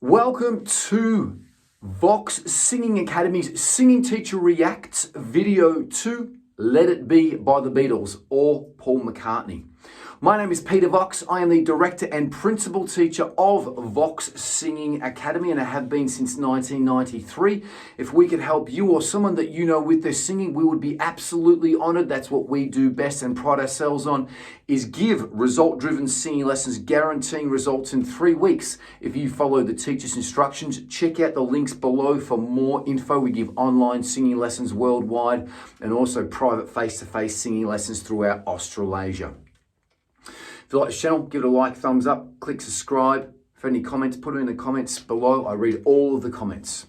Welcome to Vox Singing Academy's Singing Teacher Reacts video to Let It Be by the Beatles or Paul McCartney. My name is Peter Vox. I am the director and principal teacher of Vox Singing Academy, and I have been since 1993. If we could help you or someone that you know with their singing, we would be absolutely honored. That's what we do best and pride ourselves on, is give result-driven singing lessons, guaranteeing results in 3 weeks. If you follow the teacher's instructions, check out the links below for more info. We give online singing lessons worldwide and also private face-to-face singing lessons throughout Australasia. If you like the channel, give it a like, thumbs up, click subscribe. For any comments, put them in the comments below. I read all of the comments.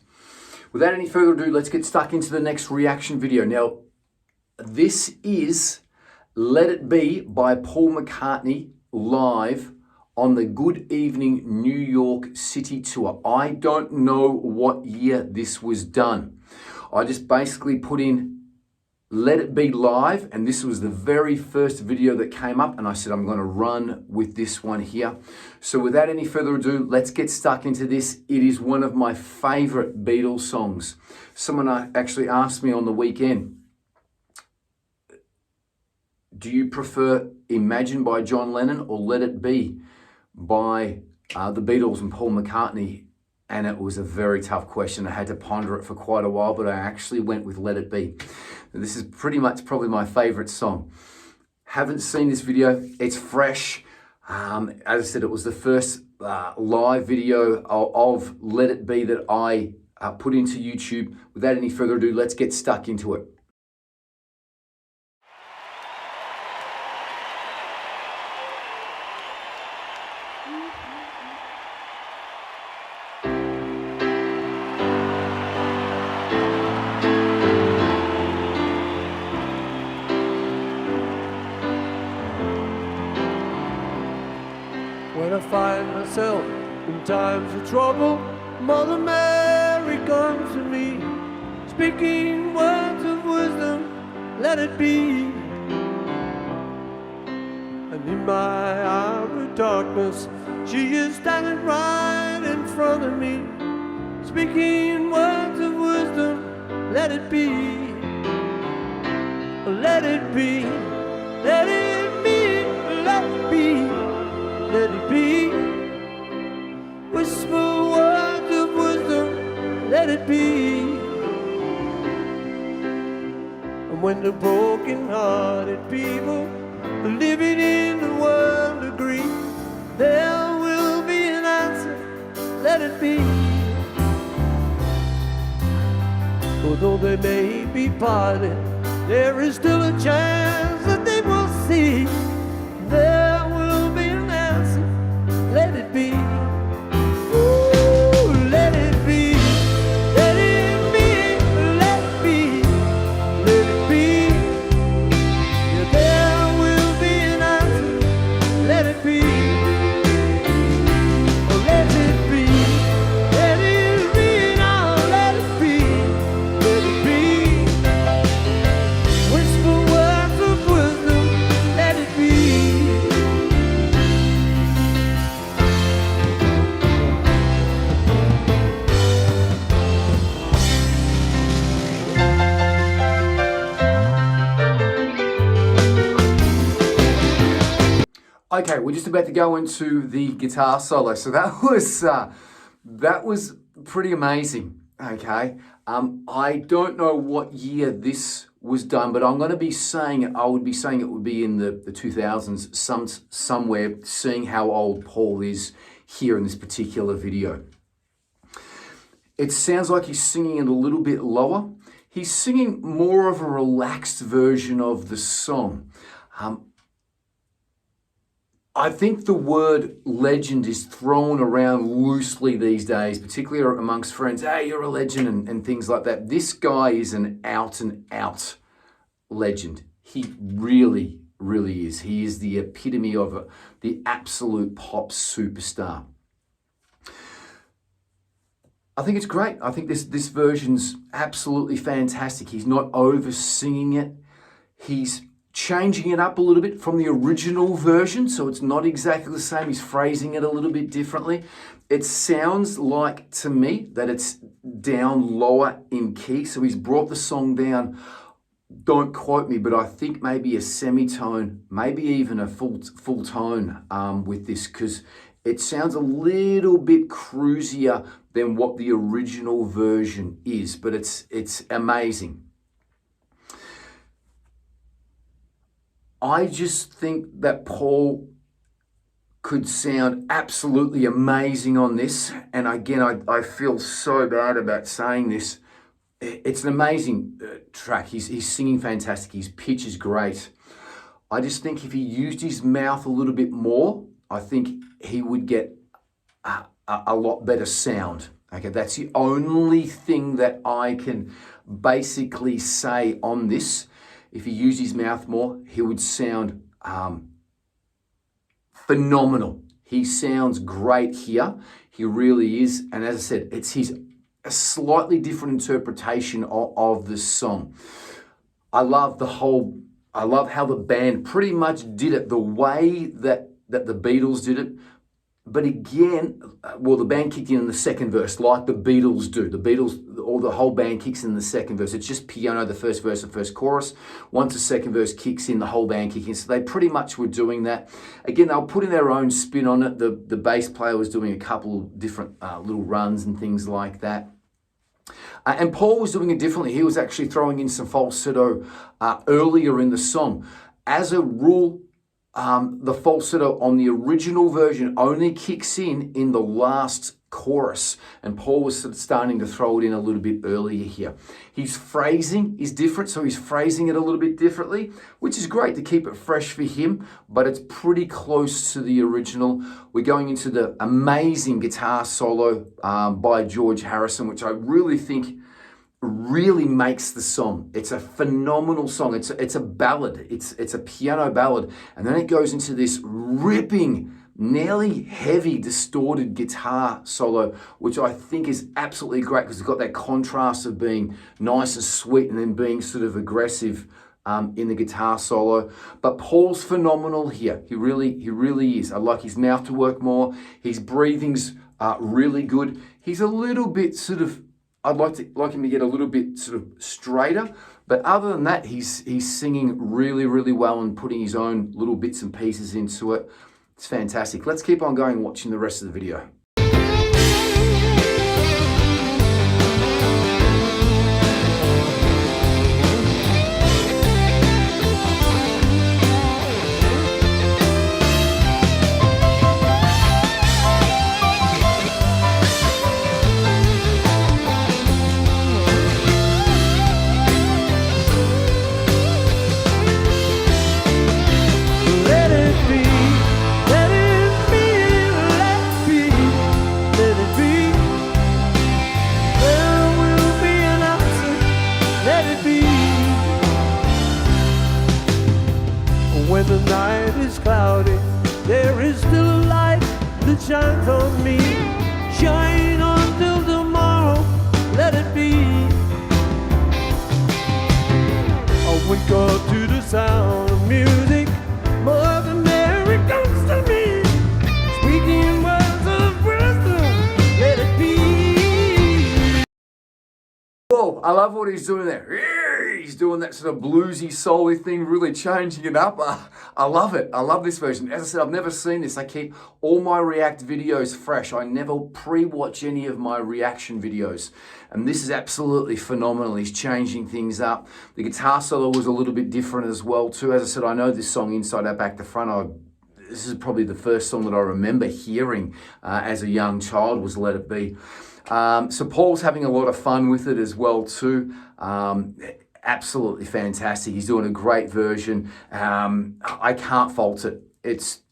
Without any further ado, let's get stuck into the next reaction video. Now, this is Let It Be by Paul McCartney live on the Good Evening New York City tour. I don't know what year this was done. I just basically put in Let It Be live, and this was the very first video that came up, and I said I'm going to run with this one here. So without any further ado, let's get stuck into this. It is one of my favorite Beatles songs. Someone actually asked me on the weekend, do you prefer Imagine by John Lennon or Let It Be by the Beatles and Paul McCartney? And it was a very tough question. I had to ponder it for quite a while, but I actually went with Let It Be. This is pretty much probably my favorite song. Haven't seen this video. It's fresh. As I said, it was the first live video of Let It Be that I put into YouTube. Without any further ado, let's get stuck into it. When I find myself in times of trouble, Mother Mary comes to me, speaking words of wisdom, let it be. And in my hour of darkness, she is standing right in front of me, speaking words of wisdom, let it be. Let it be, let it be, let it be. Let it be. Whisper words of wisdom, let it be. And when the broken-hearted people living in the world agree, there will be an answer, let it be. Although they may be parted, there is still a chance that they will see. There will be an answer, let it be. Ooh, let it be. Let it be. Let it be. Let it be. Yeah, there will be an answer, let it be. Oh, let it be. Let it be now, let it be. Let it be. Whisper words of wisdom, let it be. Okay, we're just about to go into the guitar solo. So that was pretty amazing. Okay, I don't know what year this was done, but I'm going to be saying I would be saying it would be in the 2000s, somewhere. Seeing how old Paul is here in this particular video, it sounds like he's singing it a little bit lower. He's singing more of a relaxed version of the song. I think the word legend is thrown around loosely these days, particularly amongst friends. Hey, you're a legend and things like that. This guy is an out and out legend. He really, really is. He is the epitome of the absolute pop superstar. I think it's great. I think this version's absolutely fantastic. He's not over singing it. He's changing it up a little bit from the original version, so it's not exactly the same. He's phrasing it a little bit differently. It sounds like to me that it's down lower in key. So he's brought the song down, don't quote me, but I think maybe a semitone, maybe even a full tone with this, because it sounds a little bit cruisier than what the original version is, but it's amazing. I just think that Paul could sound absolutely amazing on this. And again, I feel so bad about saying this. It's an amazing track. He's singing fantastic. His pitch is great. I just think if he used his mouth a little bit more, I think he would get a lot better sound. Okay, that's the only thing that I can basically say on this. If he used his mouth more, he would sound phenomenal. He sounds great here. He really is. And as I said, it's a slightly different interpretation of the song. I love how the band pretty much did it the way that the Beatles did it. But again, well, the band kicked in the second verse like the Beatles do. The Beatles, or the whole band kicks in the second verse. It's just piano, the first verse and first chorus. Once the second verse kicks in, the whole band kicks in. So they pretty much were doing that. Again, they were putting their own spin on it. The bass player was doing a couple of different little runs and things like that. And Paul was doing it differently. He was actually throwing in some falsetto earlier in the song. As a rule, the falsetto on the original version only kicks in the last chorus, and Paul was sort of starting to throw it in a little bit earlier here. His phrasing is different, so he's phrasing it a little bit differently, which is great to keep it fresh for him, but it's pretty close to the original. We're going into the amazing guitar solo by George Harrison, which I really think really makes the song. It's a phenomenal song. It's a ballad. It's a piano ballad, and then it goes into this ripping, nearly heavy, distorted guitar solo, which I think is absolutely great because it's got that contrast of being nice and sweet and then being sort of aggressive in the guitar solo. But Paul's phenomenal here. He really is. I like his mouth to work more. His breathing's really good. He's a little bit sort of, I'd like him to get a little bit sort of straighter, but other than that, he's singing really, really well and putting his own little bits and pieces into it. It's fantastic. Let's keep on going watching the rest of the video. When the night is cloudy, there is still a light that shines on me. Shine on till tomorrow, let it be. I wake up to the sound of music. Mother Mary comes to me, speaking words of wisdom, let it be. Whoa, I love what he's doing there. He's doing that sort of bluesy, soul-y thing, really changing it up. I love it. I love this version. As I said, I've never seen this. I keep all my React videos fresh. I never pre-watch any of my reaction videos. And this is absolutely phenomenal. He's changing things up. The guitar solo was a little bit different as well, too. As I said, I know this song inside out, back to front. This is probably the first song that I remember hearing as a young child, was Let It Be. So Paul's having a lot of fun with it as well, too. Absolutely fantastic. He's doing a great version. I can't fault it.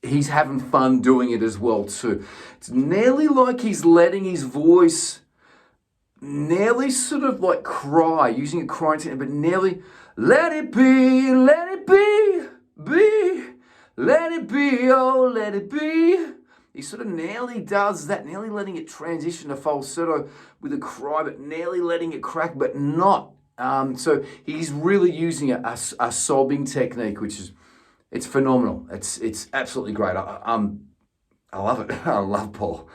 He's having fun doing it as well too. It's nearly like he's letting his voice nearly sort of like cry, using a crying technique, but nearly let it be, let it be, oh, let it be. He sort of nearly does that, nearly letting it transition to falsetto with a cry, but nearly letting it crack, but not. So he's really using a sobbing technique, which is, it's phenomenal. It's absolutely great. I love it. I love Paul.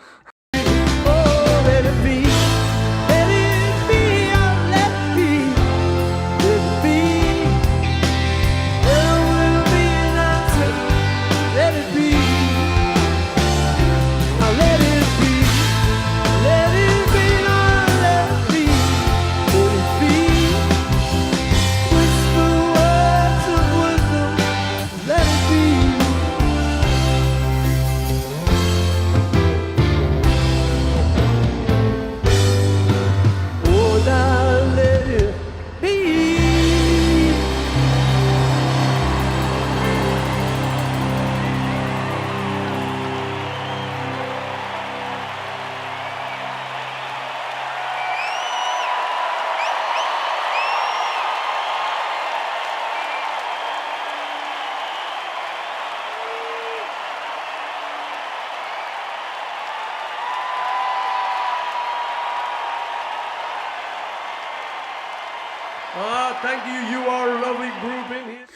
Thank you. You are a lovely group in here.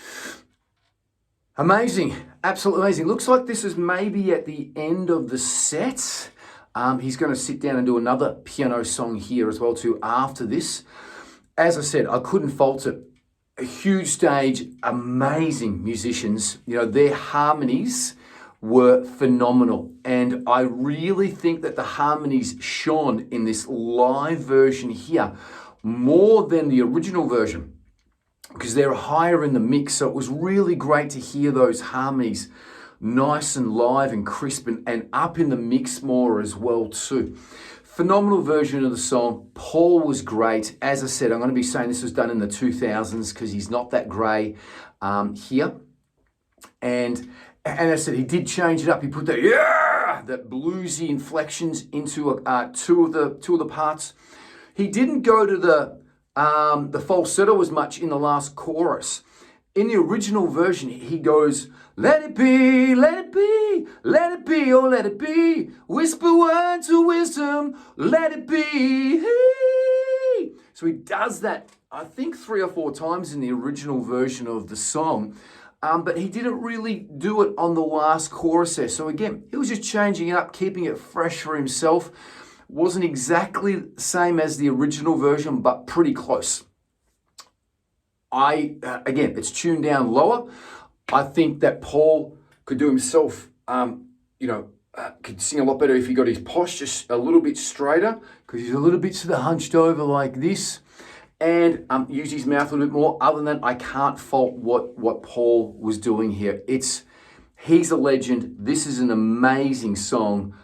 Amazing, absolutely amazing. Looks like this is maybe at the end of the set. He's going to sit down and do another piano song here as well too after this. As I said, I couldn't fault it. A huge stage, amazing musicians. You know, their harmonies were phenomenal. And I really think that the harmonies shone in this live version here more than the original version, because they're higher in the mix. So it was really great to hear those harmonies nice and live and crisp and up in the mix more as well too. Phenomenal version of the song. Paul was great. As I said, I'm going to be saying this was done in the 2000s because he's not that grey here. And as I said, he did change it up. He put that bluesy inflections into two of the parts. He didn't go to the falsetto as much in the last chorus. In the original version, he goes, let it be, let it be, let it be, oh let it be. Whisper word to wisdom, let it be. So he does that, I think 3 or 4 times in the original version of the song. But he didn't really do it on the last chorus there. So again, he was just changing it up, keeping it fresh for himself. Wasn't exactly the same as the original version, but pretty close. Again, it's tuned down lower. I think that Paul could do himself, could sing a lot better if he got his posture a little bit straighter, because he's a little bit sort of hunched over like this, and use his mouth a little bit more. Other than that, I can't fault what Paul was doing here. He's a legend. This is an amazing song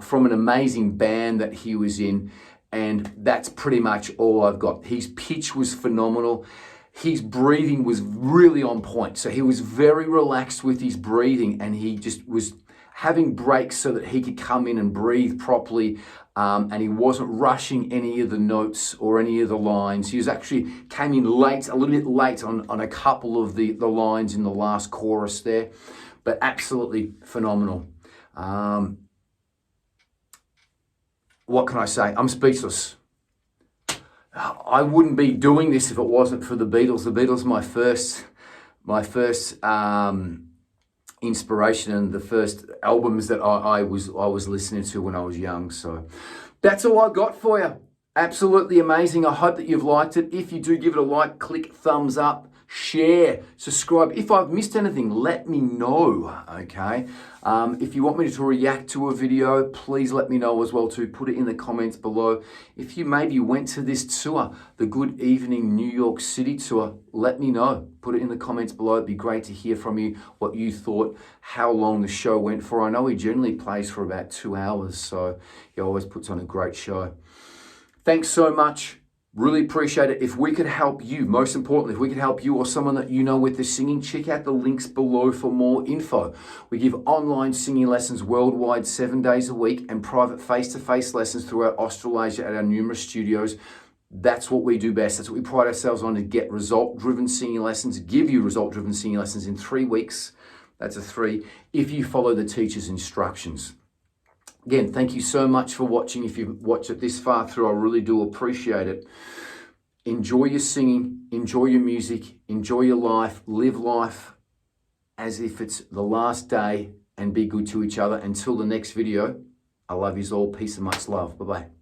from an amazing band that he was in, and that's pretty much all I've got. His pitch was phenomenal. His breathing was really on point. So he was very relaxed with his breathing, and he just was having breaks so that he could come in and breathe properly. And he wasn't rushing any of the notes or any of the lines. He was actually came in late, a little bit late on a couple of the lines in the last chorus there, but absolutely phenomenal. What can I say? I'm speechless. I wouldn't be doing this if it wasn't for the Beatles. The Beatles, my first inspiration and the first albums that I was listening to when I was young. So that's all I got for you. Absolutely amazing. I hope that you've liked it. If you do, give it a like, click thumbs up, share, subscribe. If I've missed anything, let me know, okay? If you want me to react to a video, please let me know as well too. Put it in the comments below. If you maybe went to this tour, the Good Evening New York City tour, let me know. Put it in the comments below. It'd be great to hear from you, what you thought, how long the show went for. I know he generally plays for about 2 hours, so he always puts on a great show. Thanks so much. Really appreciate it. If we could help you, most importantly, if we could help you or someone that you know with the singing, check out the links below for more info. We give online singing lessons worldwide 7 days a week and private face-to-face lessons throughout Australasia at our numerous studios. That's what we do best. That's what we pride ourselves on, to get result-driven singing lessons, give you result-driven singing lessons in 3 weeks. That's a 3, if you follow the teacher's instructions. Again, thank you so much for watching. If you've watched it this far through, I really do appreciate it. Enjoy your singing, enjoy your music, enjoy your life, live life as if it's the last day, and be good to each other. Until the next video, I love yous all. Peace and much love. Bye-bye.